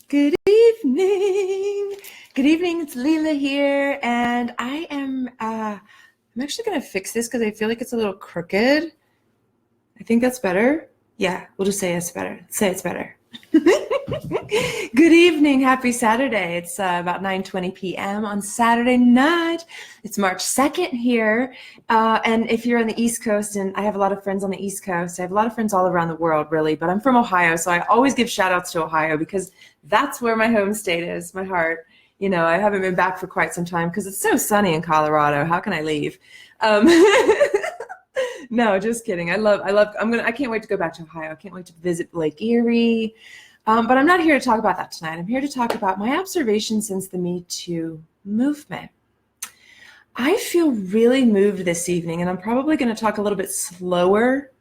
Good evening. Good evening. It's Lila here, and I'm actually gonna fix this because I feel like it's a little crooked. I think that's better. Yeah, we'll just say it's better. Say it's better. Good evening. Happy Saturday. It's about 9:20 p.m. on Saturday night. It's March 2nd here. And if you're on the East Coast, and I have a lot of friends on the East Coast, I have a lot of friends all around the world, really, but I'm from Ohio, so I always give shout outs to Ohio because that's where my home state is, my heart. You know, I haven't been back for quite some time because it's so sunny in Colorado. How can I leave? Um, No, just kidding. I can't wait to go back to Ohio. I can't wait to visit Lake Erie. But I'm not here to talk about that tonight. I'm here to talk about my observations since the Me Too movement. I feel really moved this evening, and I'm probably going to talk a little bit slower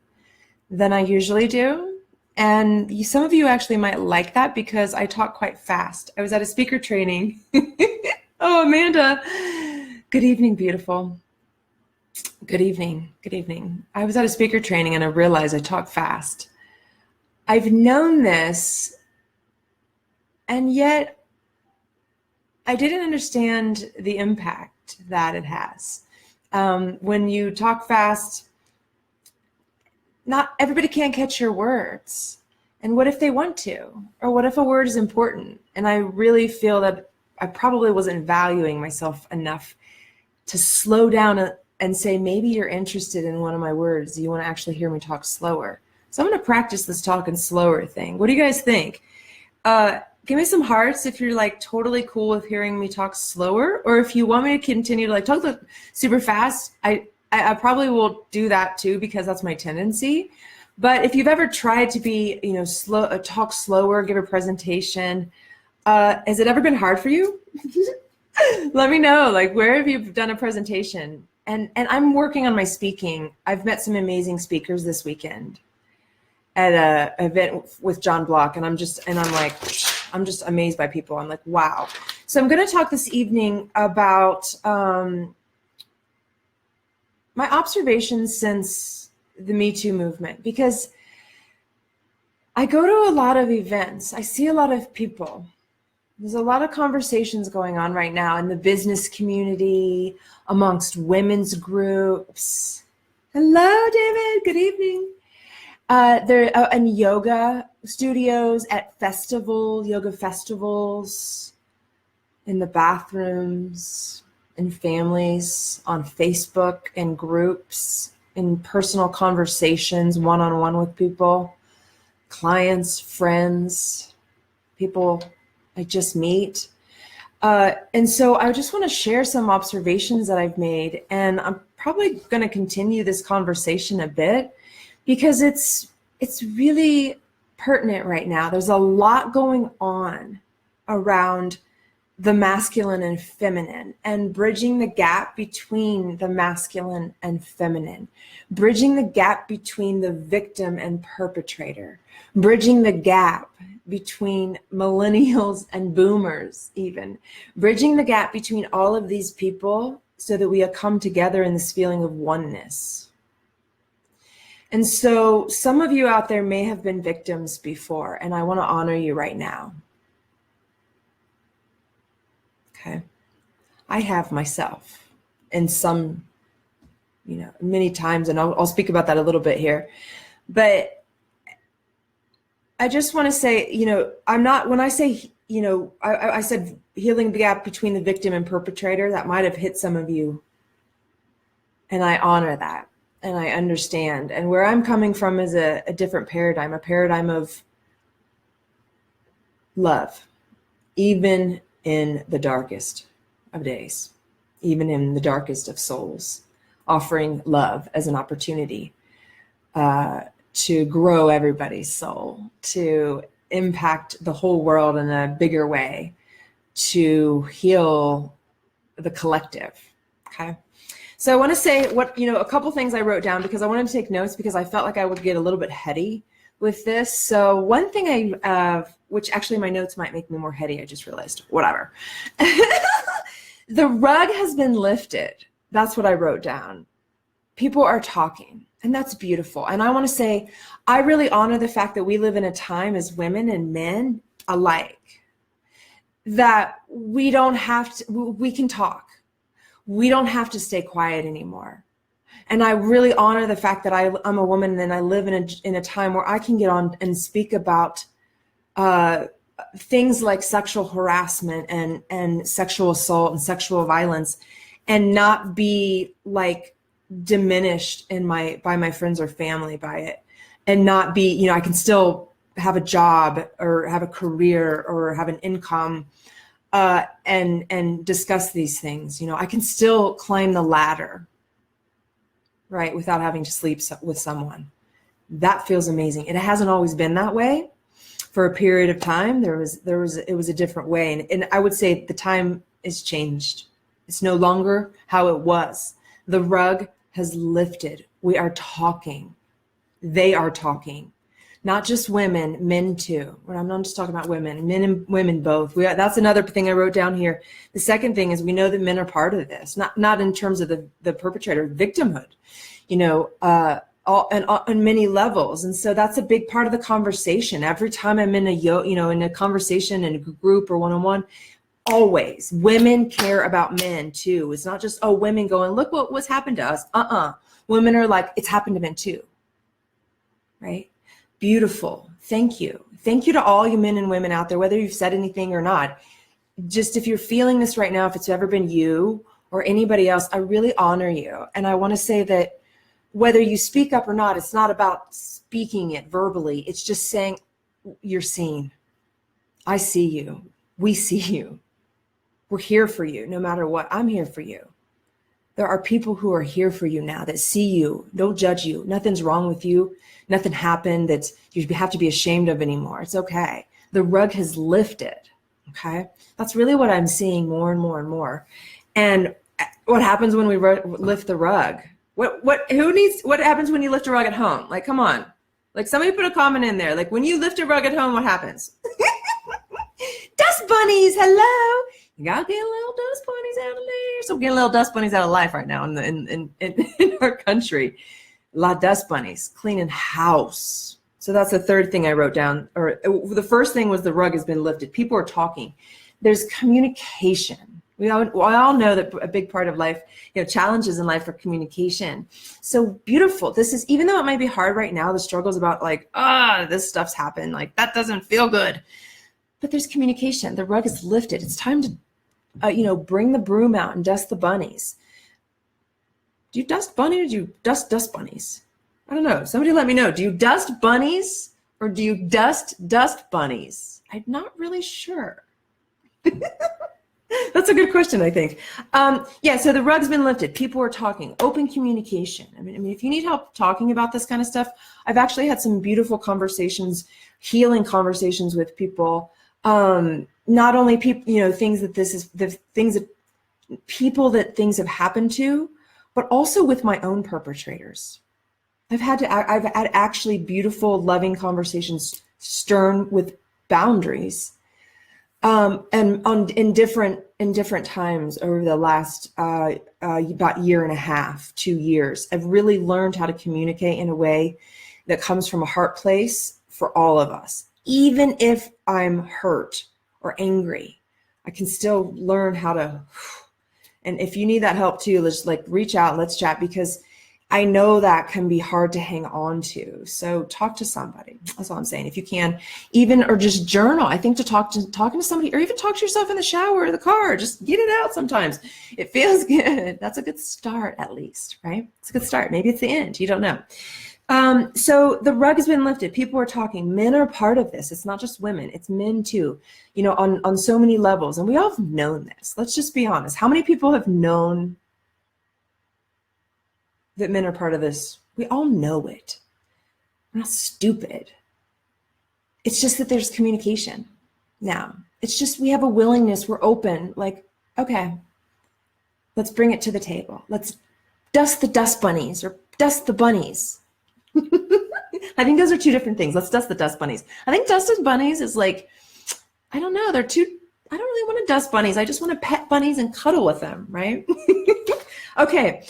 than I usually do. And some of you actually might like that because I talk quite fast. I was at a speaker training. Oh, Amanda. Good evening, beautiful. Good evening. Good evening. I was at a speaker training and I realized I talk fast. I've known this, and yet I didn't understand the impact that it has. When you talk fast, not everybody can't catch your words. And what if they want to? Or what if a word is important? And I really feel that I probably wasn't valuing myself enough to slow down and say, maybe you're interested in one of my words. You want to actually hear me talk slower. So I'm going to practice this talking slower thing. What do you guys think? Give me some hearts if you're like totally cool with hearing me talk slower, or if you want me to continue to like talk super fast. I probably will do that too because that's my tendency. But if you've ever tried to be, slow, talk slower, give a presentation, has it ever been hard for you? Let me know. Like, where have you done a presentation? And I'm working on my speaking. I've met some amazing speakers this weekend at an event with John Block, and I'm just amazed by people. I'm like, wow. So I'm going to talk this evening about my observations since the Me Too movement, because I go to a lot of events. I see a lot of people. There's a lot of conversations going on right now in the business community, amongst women's groups. Hello, David. Good evening. There in yoga studios, at yoga festivals, in the bathrooms, in families, on Facebook, in groups, in personal conversations, one-on-one with people, clients, friends, people I just meet. And so I just want to share some observations that I've made, and I'm probably going to continue this conversation a bit because it's really pertinent right now. There's a lot going on around the masculine and feminine, and bridging the gap between the masculine and feminine, bridging the gap between the victim and perpetrator, bridging the gap between millennials and boomers, even bridging the gap between all of these people so that we come together in this feeling of oneness. And so some of you out there may have been victims before, and I want to honor you right now. Okay. I have myself, and some, many times, and I'll speak about that a little bit here. But I just want to say, I'm not, when I say, I said healing the gap between the victim and perpetrator, that might have hit some of you. And I honor that, and I understand. And where I'm coming from is a different paradigm, a paradigm of love, even in the darkest of days, even in the darkest of souls, offering love as an opportunity to grow everybody's soul, to impact the whole world in a bigger way, to heal the collective. Okay. So I want to say a couple things I wrote down because I wanted to take notes because I felt like I would get a little bit heady with this. So one thing which actually my notes might make me more heady, I just realized, whatever. The rug has been lifted. That's what I wrote down. People are talking, and that's beautiful. And I want to say, I really honor the fact that we live in a time as women and men alike, that we don't have to, we can talk. We don't have to stay quiet anymore. And I really honor the fact that I'm a woman and I live in a time where I can get on and speak about things like sexual harassment and sexual assault and sexual violence, and not be like diminished by my friends or family by it, and not be, I can still have a job or have a career or have an income and discuss these things. I can still climb the ladder, right, without having to sleep with someone. That feels amazing. It hasn't always been that way. For a period of time, it was a different way. And I would say the time has changed. It's no longer how it was. The rug has lifted. We are talking. They are talking. Not just women, men too. I'm not just talking about women, men and women both. That's another thing I wrote down here. The second thing is we know that men are part of this, not in terms of the perpetrator, victimhood, on many levels. And so that's a big part of the conversation. Every time I'm in in a conversation in a group or one-on-one, always women care about men too. It's not just, women going, look what's happened to us. Women are like, it's happened to men too. Right? Beautiful. Thank you. Thank you to all you men and women out there, whether you've said anything or not. Just if you're feeling this right now, if it's ever been you or anybody else, I really honor you. And I want to say that whether you speak up or not, it's not about speaking it verbally. It's just saying, you're seen. I see you. We see you. We're here for you no matter what. I'm here for you. There are people who are here for you now that see you, don't judge you. Nothing's wrong with you. Nothing happened that you have to be ashamed of anymore. It's okay. The rug has lifted. Okay. That's really what I'm seeing more and more and more. And what happens when we lift the rug? What happens when you lift a rug at home? Like, come on. Like, somebody put a comment in there. Like, when you lift a rug at home, what happens? Dust bunnies, hello. You gotta get little dust bunnies out of there. So we're getting little dust bunnies out of life right now in our country. A lot of dust bunnies cleaning house. So that's the third thing I wrote down. Or the first thing was the rug has been lifted. People are talking. There's communication. We all know that a big part of life, challenges in life are communication. So beautiful. This is, even though it might be hard right now, the struggle's about like, this stuff's happened. Like, that doesn't feel good. But there's communication. The rug is lifted. It's time to, bring the broom out and dust the bunnies. Do you dust bunnies or do you dust bunnies? I don't know. Somebody let me know. Do you dust bunnies or do you dust bunnies? I'm not really sure. That's a good question, I think. So the rug's been lifted. People are talking. Open communication. I mean, if you need help talking about this kind of stuff, I've actually had some beautiful conversations, healing conversations with people. Not only people, things that things have happened to, but also with my own perpetrators. I've had actually beautiful, loving conversations, stern with boundaries. In different times over the last about year and a half, 2 years, I've really learned how to communicate in a way that comes from a heart place for all of us. Even if I'm hurt or angry, I can still learn how to. And if you need that help too, let's reach out and let's chat, because I know that can be hard to hang on to. So talk to somebody. That's all I'm saying. If you can, or just journal. I think talking to somebody, or even talk to yourself in the shower or the car, just get it out sometimes. It feels good. That's a good start, at least, right? It's a good start. Maybe it's the end. You don't know. So the rug has been lifted. People are talking. Men are part of this. It's not just women. It's men too, on so many levels. And we all have known this. Let's just be honest. How many people have known that men are part of this? We all know it. We're not stupid. It's just that there's communication now. It's just we have a willingness. We're open. Like, okay, let's bring it to the table. Let's dust the dust bunnies or dust the bunnies. I think those are two different things. Let's dust the dust bunnies. I think dusting bunnies is like, I don't know. I don't really want to dust bunnies. I just want to pet bunnies and cuddle with them, right? Okay.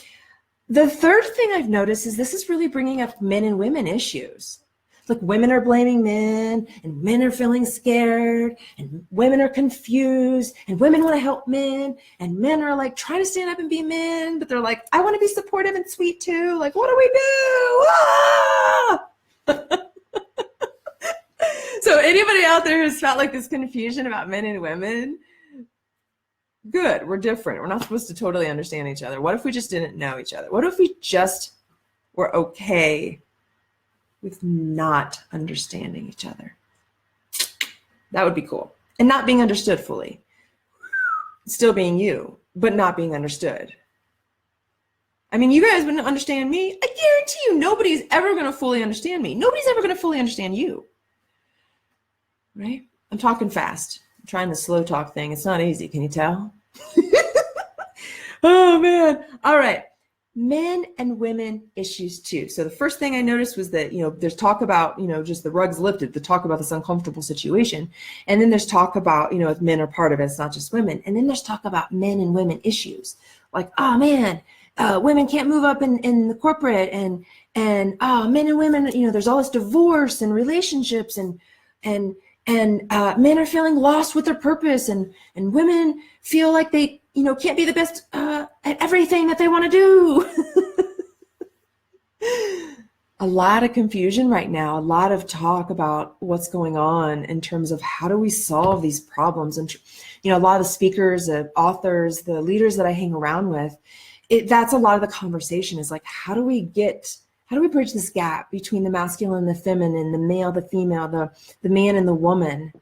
The third thing I've noticed is this is really bringing up men and women issues. It's like women are blaming men, and men are feeling scared, and women are confused, and women want to help men, and men are like trying to stand up and be men, but they're like, I want to be supportive and sweet too. Like, what do we do? Ah! So anybody out there who's felt like this confusion about men and women, good, we're different. We're not supposed to totally understand each other. What if we just didn't know each other? What if we just were okay with not understanding each other? That would be cool. And not being understood fully. Still being you, but not being understood. I mean, you guys wouldn't understand me. I guarantee you nobody's ever going to fully understand me. Nobody's ever going to fully understand you. Right? I'm talking fast. I'm trying the slow talk thing. It's not easy. Can you tell? Oh, man. All right. Men and women issues too. So the first thing I noticed was that, there's talk about, just the rug's lifted, the talk about this uncomfortable situation. And then there's talk about, if men are part of it, it's not just women. And then there's talk about men and women issues. Like, oh man, women can't move up in the corporate, and men and women, there's all this divorce and relationships, and men are feeling lost with their purpose, and women feel like they, can't be the best at everything that they want to do. A lot of confusion right now, a lot of talk about what's going on in terms of how do we solve these problems. And, a lot of the speakers, the authors, the leaders that I hang around with, that's a lot of the conversation is like, how do we bridge this gap between the masculine and the feminine, the male, the female, the man and the woman,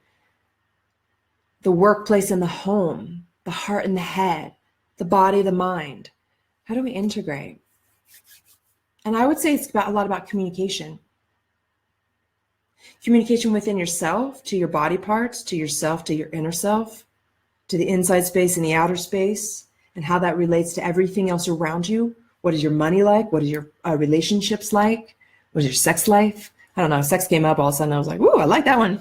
the workplace and the home, the heart and the head, the body, the mind? How do we integrate? And I would say it's a lot about communication. Communication within yourself, to your body parts, to yourself, to your inner self, to the inside space and the outer space, and how that relates to everything else around you. What is your money like? What is your relationships like? What is your sex life? I don't know. Sex came up all of a sudden. I was like, ooh, I like that one.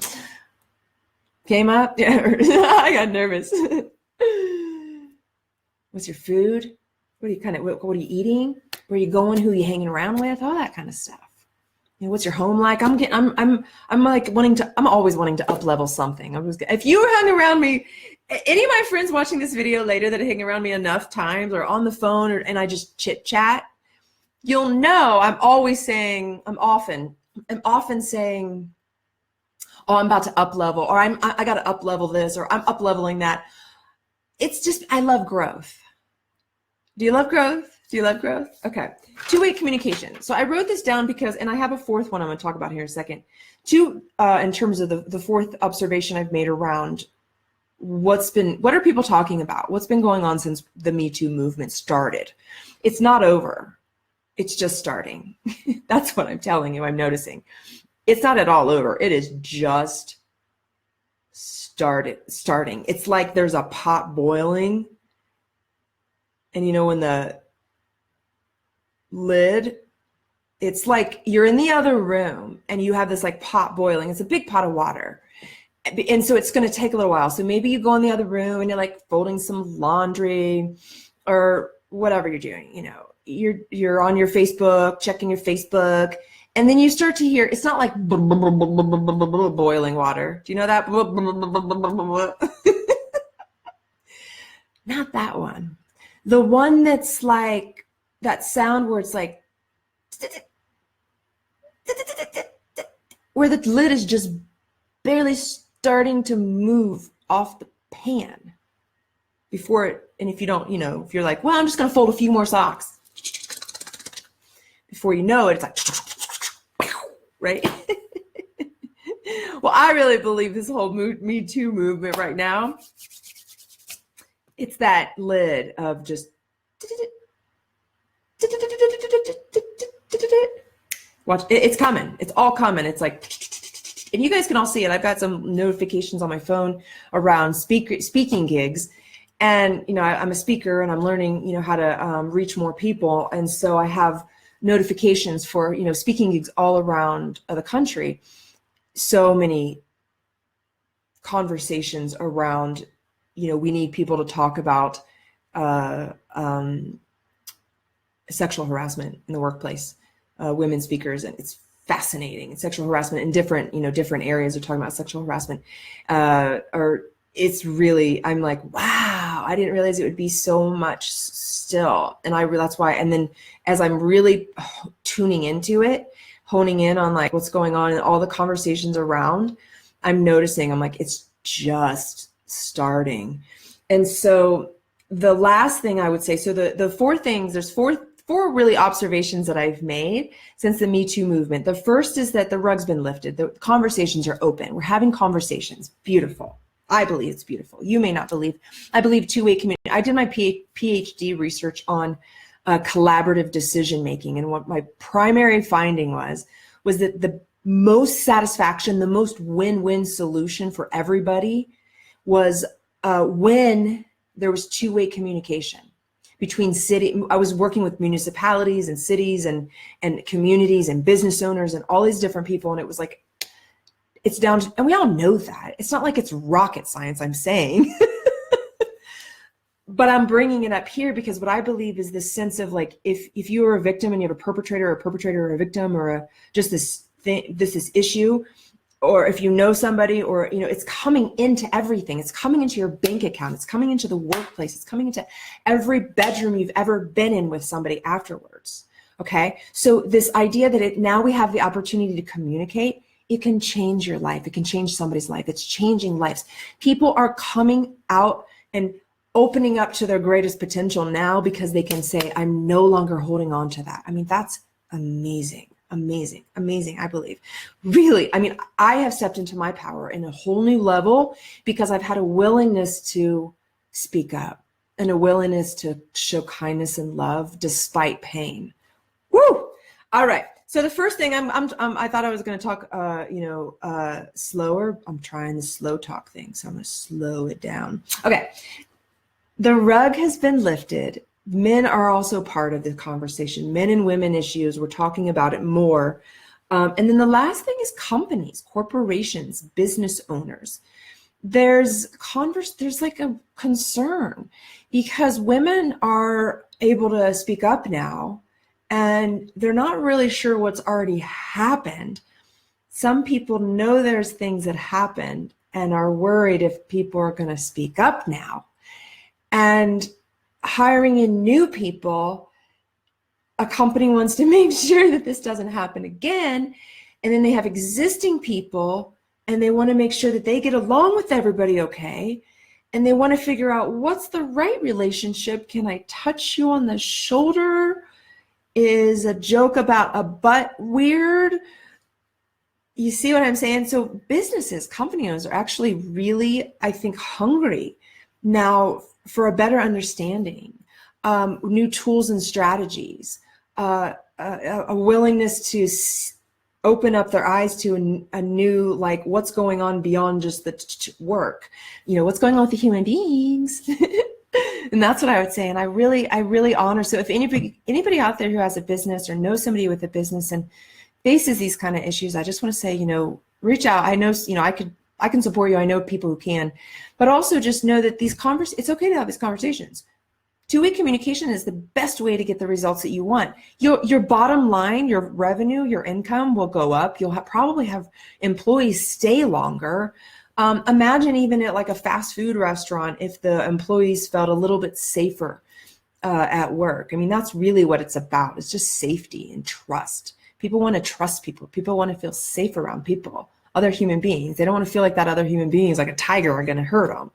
Came up. Yeah, I got nervous. What's your food? What are you eating? Where are you going? Who are you hanging around with? All that kind of stuff. What's your home like? I'm always wanting to up level something. If you hung around me, any of my friends watching this video later that hang around me enough times or on the phone, and I just chit chat, you'll know I'm often saying, oh, I'm about to up level, or I got to up level this, or I'm up leveling that. It's just, I love growth. Do you love growth? Do you love growth? Okay. Two-way communication. So I wrote this down because, and I have a fourth one I'm going to talk about here in a second. In terms of the fourth observation I've made around what are people talking about? What's been going on since the Me Too movement started? It's not over. It's just starting. That's what I'm telling you. I'm noticing. It's not at all over. It is just starting. It's like there's a pot boiling, and when the lid, it's like you're in the other room and you have this like pot boiling. It's a big pot of water. And so it's going to take a little while. So maybe you go in the other room and you're like folding some laundry or whatever you're doing. You're on your Facebook, checking your Facebook, and then you start to hear, it's not like boiling water. Do you know that? Not that one. The one that's like that sound where it's like, where the lid is just barely starting to move off the pan before it. And if you don't, if you're like, well, I'm just going to fold a few more socks. Before you know it, it's like, right? Well, I really believe this whole Me Too movement right now, it's that lid of just watch. It's coming. It's all coming. It's like, and you guys can all see it. I've got some notifications on my phone around speaking gigs, and I'm a speaker and I'm learning how to reach more people, and so I have notifications for speaking gigs all around the country. So many conversations around we need people to talk about sexual harassment in the workplace, women speakers, and it's fascinating. Sexual harassment in different, different areas are talking about sexual harassment. Or it's really, I'm like, wow, I didn't realize it would be so much still. And that's why, and then as I'm really tuning into it, honing in on like what's going on and all the conversations around, I'm noticing, I'm like, it's just starting. And so the last thing I would say, so the four things, there's four really observations that I've made since the Me Too movement. The first is that the rug's been lifted. The conversations are open. We're having conversations. Beautiful. I believe it's beautiful. You may not believe. I believe two-way community. I did my PhD research on collaborative decision making, and what my primary finding was that the most satisfaction, the most win-win solution for everybody was when there was two-way communication between I was working with municipalities and cities and communities and business owners and all these different people. And it was like, it's down to, and we all know that. It's not like it's rocket science, I'm saying. But I'm bringing it up here because what I believe is this sense of like, if you are a victim and you have a perpetrator or a victim or just this thing, this issue, or if you know somebody, or, it's coming into everything. It's coming into your bank account. It's coming into the workplace. It's coming into every bedroom you've ever been in with somebody afterwards. Okay. So this idea that now we have the opportunity to communicate, it can change your life. It can change somebody's life. It's changing lives. People are coming out and opening up to their greatest potential now because they can say, I'm no longer holding on to that. I mean, that's amazing. Amazing, I believe. Really, I mean, I have stepped into my power in a whole new level because I've had a willingness to speak up and a willingness to show kindness and love despite pain. Woo! All right. So the first thing I thought I was going to talk, slower. I'm trying the slow talk thing, so I'm going to slow it down. Okay. The rug has been lifted. Men are also part of the conversation. Men and women issues, we're talking about it more. And then the last thing is companies, corporations, business owners. There's like a concern because women are able to speak up now and they're not really sure what's already happened. Some people know there's things that happened and are worried if people are going to speak up now. And hiring in new people, a company wants to make sure that this doesn't happen again. And then they have existing people and they want to make sure that they get along with everybody okay. And they want to figure out what's the right relationship. Can I touch you on the shoulder? Is a joke about a butt weird? You see what I'm saying? So businesses, company owners are actually really, I think, hungry now for a better understanding, new tools and strategies, a willingness to open up their eyes to a new, like, what's going on beyond just the work, what's going on with the human beings. And that's what I would say. And I really honor. So if anybody out there who has a business or knows somebody with a business and faces these kind of issues, I just want to say, reach out. I know, I can support you. I know people who can, but also just know that it's okay to have these conversations. Two-way communication is the best way to get the results that you want. Your bottom line, your revenue, your income will go up. You'll probably have employees stay longer. Imagine even at like a fast food restaurant, if the employees felt a little bit safer at work. I mean, that's really what it's about. It's just safety and trust. People want to trust people. People want to feel safe around people. Other human beings. They don't want to feel like that other human being is like a tiger are going to hurt them.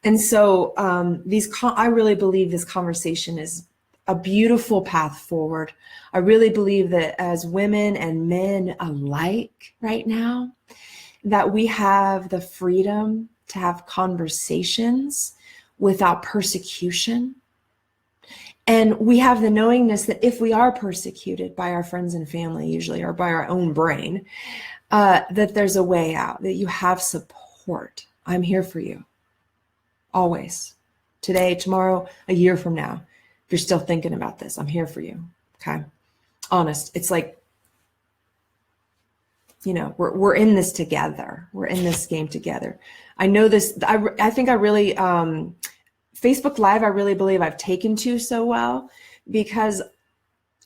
And so I really believe this conversation is a beautiful path forward. I really believe that as women and men alike right now, that we have the freedom to have conversations without persecution. And we have the knowingness that if we are persecuted by our friends and family, usually, or by our own brain, that there's a way out, that you have support. I'm here for you. Always. Today, tomorrow, a year from now. If you're still thinking about this, I'm here for you. Okay. Honest. It's like, we're in this together. We're in this game together. I know this. I think I really, Facebook Live, I really believe I've taken to so well because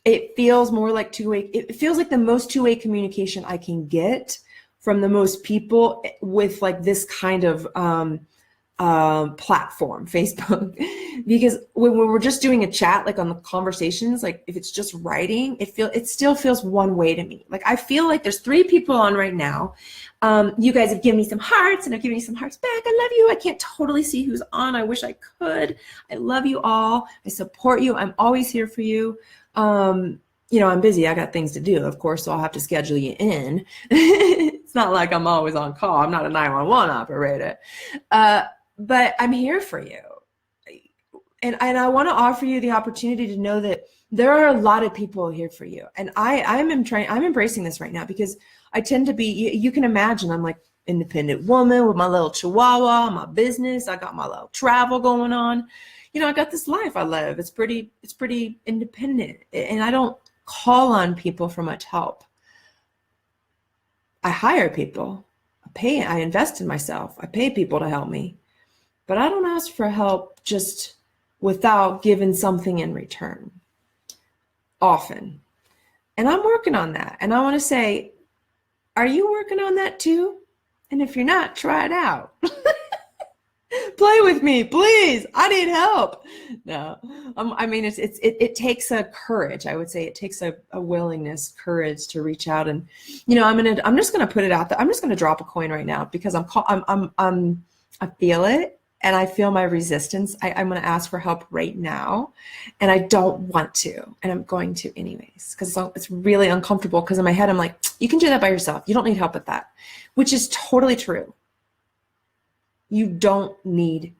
it feels more like two-way. It feels like the most two-way communication I can get from the most people with like this kind of platform, Facebook, because when we're just doing a chat, like on the conversations, like if it's just writing, it still feels one way to me. Like I feel like there's 3 people on right now. You guys have given me some hearts, and I've given you some hearts back. I love you. I can't totally see who's on. I wish I could. I love you all. I support you. I'm always here for you. I'm busy. I got things to do, of course, so I'll have to schedule you in. It's not like I'm always on call. I'm not a 911 operator. But I'm here for you. And I want to offer you the opportunity to know that there are a lot of people here for you. And I'm embracing this right now, because I tend to be, you can imagine, I'm like independent woman with my little chihuahua, my business. I got my little travel going on. I got this life I live. It's pretty independent. And I don't call on people for much help. I hire people. I invest in myself. I pay people to help me. But I don't ask for help just without giving something in return, often. And I'm working on that. And I want to say, are you working on that too? And if you're not, try it out. Play with me, please. I need help. No, it takes a courage. I would say it takes a willingness, courage to reach out. And I'm just gonna put it out there. I'm just gonna drop a coin right now, because I feel it. And I feel my resistance. I'm going to ask for help right now. And I don't want to. And I'm going to anyways, because it's really uncomfortable. Because in my head, I'm like, you can do that by yourself. You don't need help with that, which is totally true. You don't need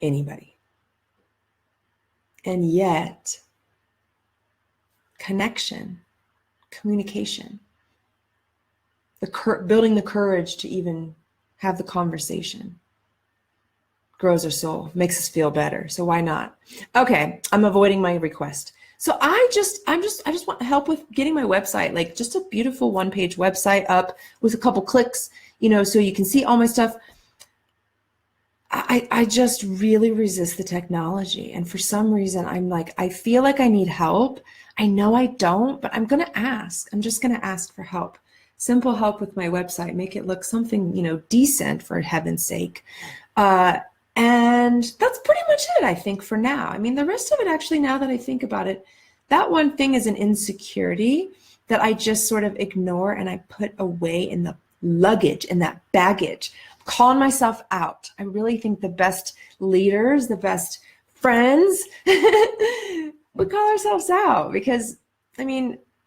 anybody. And yet, connection, communication, building the courage to even have the conversation grows our soul, makes us feel better. So why not? Okay, I'm avoiding my request. So I just want help with getting my website, like just a beautiful 1-page website up with a couple clicks, so you can see all my stuff. I just really resist the technology. And for some reason, I'm like, I feel like I need help. I know I don't, but I'm going to ask. I'm just going to ask for help. Simple help with my website, make it look something, decent, for heaven's sake. And that's pretty much it, I think, for now. I mean, the rest of it, actually, now that I think about it, that one thing is an insecurity that I just sort of ignore and I put away in the luggage, in that baggage, calling myself out. I really think the best leaders, the best friends, we call ourselves out, because,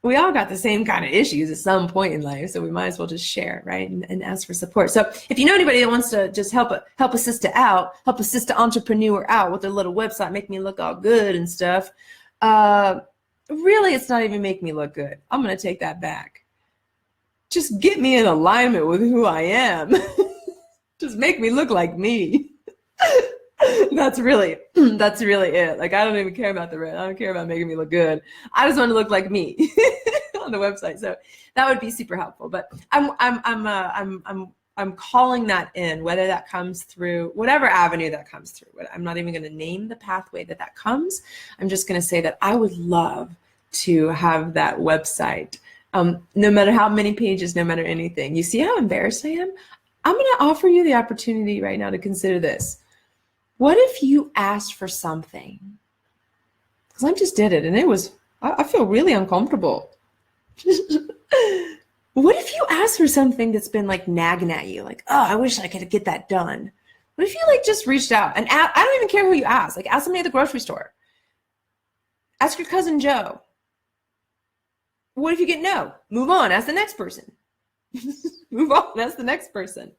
we all got the same kind of issues at some point in life, so we might as well just share, right? And ask for support. So if you know anybody that wants to just help a sister out, help a sister entrepreneur out with their little website, make me look all good and stuff, really, it's not even make me look good. I'm going to take that back. Just get me in alignment with who I am. Just make me look like me. That's really it. Like, I don't even care about the rest. I don't care about making me look good. I just want to look like me on the website. So that would be super helpful. But I'm calling that in, whether that comes through whatever avenue that comes through. I'm not even going to name the pathway that comes. I'm just going to say that I would love to have that website. No matter how many pages, no matter anything. You see how embarrassed I am? I'm going to offer you the opportunity right now to consider this. What if you asked for something? Because I just did it, and I feel really uncomfortable. What if you asked for something that's been like nagging at you? Like, oh, I wish I could get that done. What if you like just reached out and I don't even care who you ask. Like, ask somebody at the grocery store. Ask your cousin Joe. What if you get no? Move on. Ask the next person. Move on. Ask the next person.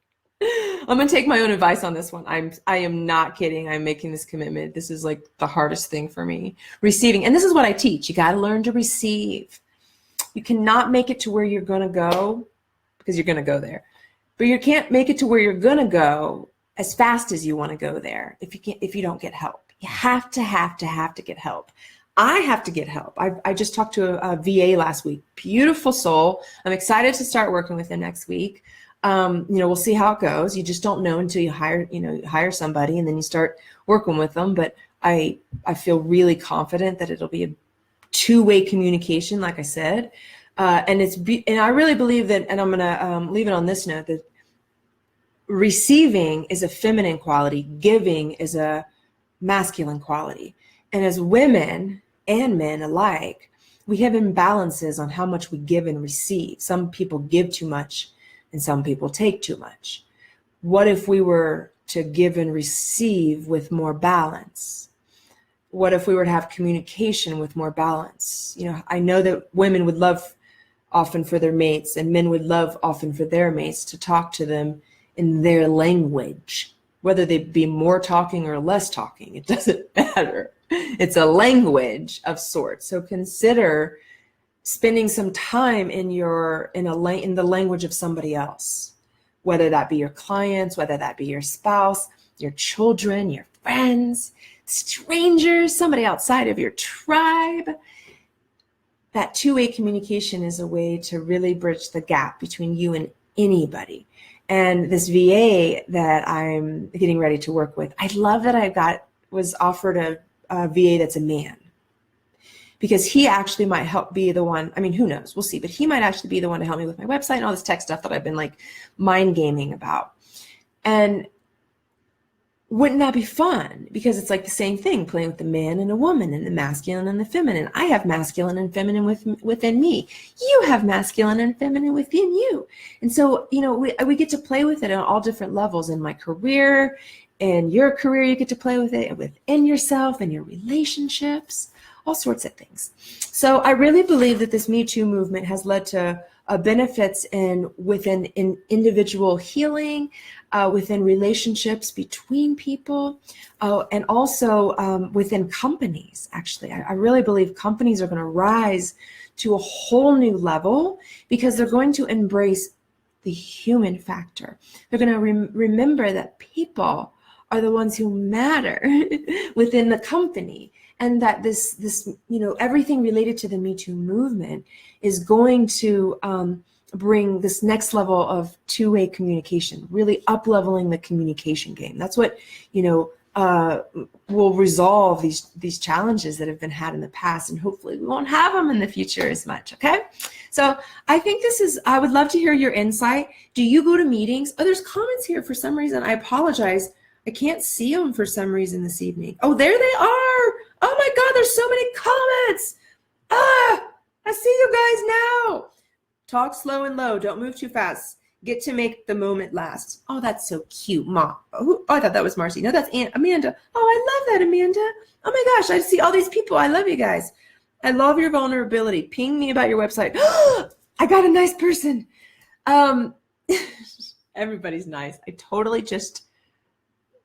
I'm going to take my own advice on this one. I am not kidding. I'm making this commitment. This is like the hardest thing for me. Receiving. And this is what I teach. You got to learn to receive. You cannot make it to where you're going to go, because you're going to go there. But you can't make it to where you're going to go as fast as you want to go there if you don't get help. You have to get help. I have to get help. I just talked to a VA last week. Beautiful soul. I'm excited to start working with him next week. We'll see how it goes. You just don't know until you hire somebody and then you start working with them. But I feel really confident that it'll be two-way communication, like I said. And I really believe that, and I'm going to leave it on this note, that receiving is a feminine quality, giving is a masculine quality. And as women and men alike, we have imbalances on how much we give and receive. Some people give too much and some people take too much. What if we were to give and receive with more balance? What if we were to have communication with more balance? You know, I know that women would love often for their mates, and men would love often for their mates to talk to them in their language, whether they be more talking or less talking, it doesn't matter. It's a language of sorts. So consider spending some time in the language of somebody else, whether that be your clients, whether that be your spouse, your children, your friends, strangers, somebody outside of your tribe. That two-way communication is a way to really bridge the gap between you and anybody. And this VA that I'm getting ready to work with, I love that I was offered a VA that's a man, because he actually might help be the one. I mean, who knows? We'll see. But he might actually be the one to help me with my website and all this tech stuff that I've been like mind gaming about. And wouldn't that be fun? Because it's like the same thing, playing with the man and a woman and the masculine and the feminine. I have masculine and feminine within me. You have masculine and feminine within you. And so, you know, we get to play with it on all different levels. In my career, in your career, you get to play with it within yourself and your relationships, all sorts of things. So I really believe that this Me Too movement has led to benefits within individual healing, within relationships between people, and also within companies. Actually, I really believe companies are going to rise to a whole new level because they're going to embrace the human factor. They're going to remember that people are the ones who matter within the company, and that this everything related to the Me Too movement is going to bring this next level of two-way communication, really up-leveling the communication game. That's what will resolve these challenges that have been had in the past, and hopefully we won't have them in the future as much. Okay, so I think I would love to hear your insight. Do you go to meetings? Oh, there's comments here for some reason. I apologize. I can't see them for some reason this evening. Oh, there they are. Oh my God, there's so many comments. I see you guys now. Talk slow and low. Don't move too fast. Get to make the moment last. Oh, that's so cute, Mom. Oh, I thought that was Marcy. No, that's Aunt Amanda. Oh, I love that, Amanda. Oh my gosh, I see all these people. I love you guys. I love your vulnerability. Ping me about your website. I got a nice person. Everybody's nice. I totally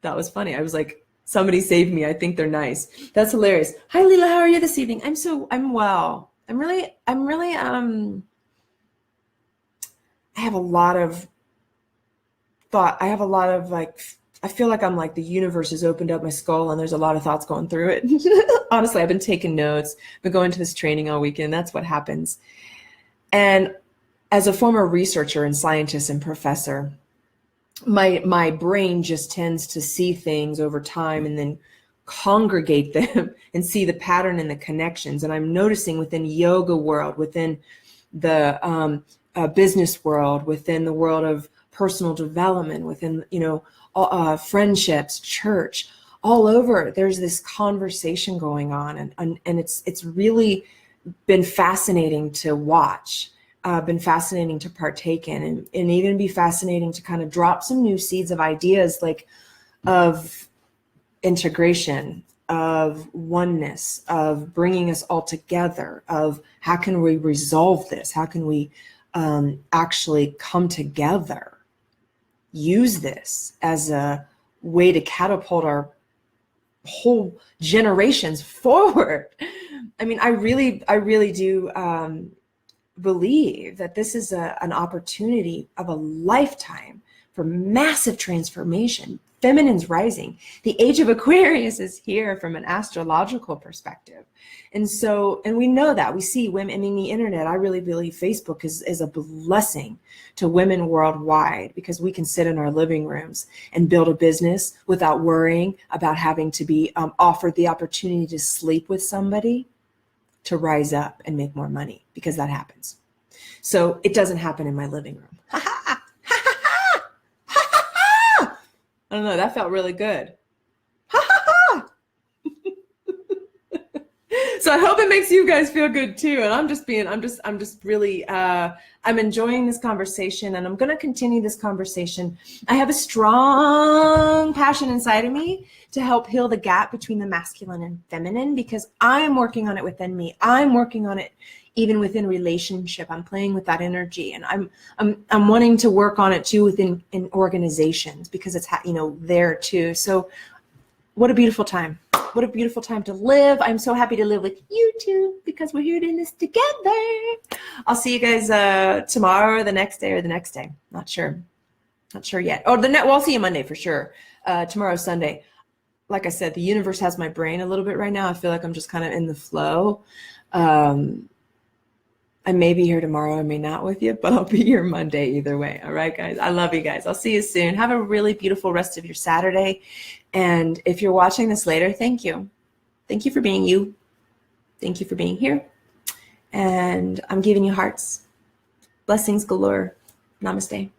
that was funny. I was like, somebody saved me. I think they're nice. That's hilarious. Hi, Lila. How are you this evening? I'm well. I have a lot of thought. I have a lot of I feel like I'm like the universe has opened up my skull and there's a lot of thoughts going through it. Honestly, I've been taking notes, been going to this training all weekend. That's what happens. And as a former researcher and scientist and professor, my brain just tends to see things over time and then congregate them and see the pattern and the connections. And I'm noticing within yoga world, within the business world, within the world of personal development, within friendships, church, all over, there's this conversation going on, and it's really been fascinating to watch. Been fascinating to partake in, and even be fascinating to kind of drop some new seeds of ideas, like of integration, of oneness, of bringing us all together, of how can we resolve this? How can we actually come together, use this as a way to catapult our whole generations forward? I mean, I really do believe that this is an opportunity of a lifetime for massive transformation. Feminine's rising. The age of Aquarius is here from an astrological perspective. And we know that. We see women, I mean, the internet, I really believe Facebook is a blessing to women worldwide, because we can sit in our living rooms and build a business without worrying about having to be offered the opportunity to sleep with somebody. to rise up and make more money, because that happens. So it doesn't happen in my living room. Ha ha ha ha ha ha ha. I don't know, that felt really good. Ha ha ha. So I hope it makes you guys feel good too. And I'm just really, I'm enjoying this conversation, and I'm going to continue this conversation. I have a strong passion inside of me to help heal the gap between the masculine and feminine, because I'm working on it within me. I'm working on it even within relationship. I'm playing with that energy, and I'm wanting to work on it too within in organizations, because it's there too. So what a beautiful time. What a beautiful time to live. I'm so happy to live with you two, because we're here doing this together. I'll see you guys tomorrow or the next day. Not sure yet. Oh, well, I'll see you Monday for sure. Tomorrow's Sunday. Like I said, the universe has my brain a little bit right now. I feel like I'm just kind of in the flow. I may be here tomorrow, I may not with you, but I'll be here Monday either way. All right, guys. I love you guys. I'll see you soon. Have a really beautiful rest of your Saturday. And if you're watching this later, thank you. Thank you for being you. Thank you for being here. And I'm giving you hearts. Blessings galore. Namaste.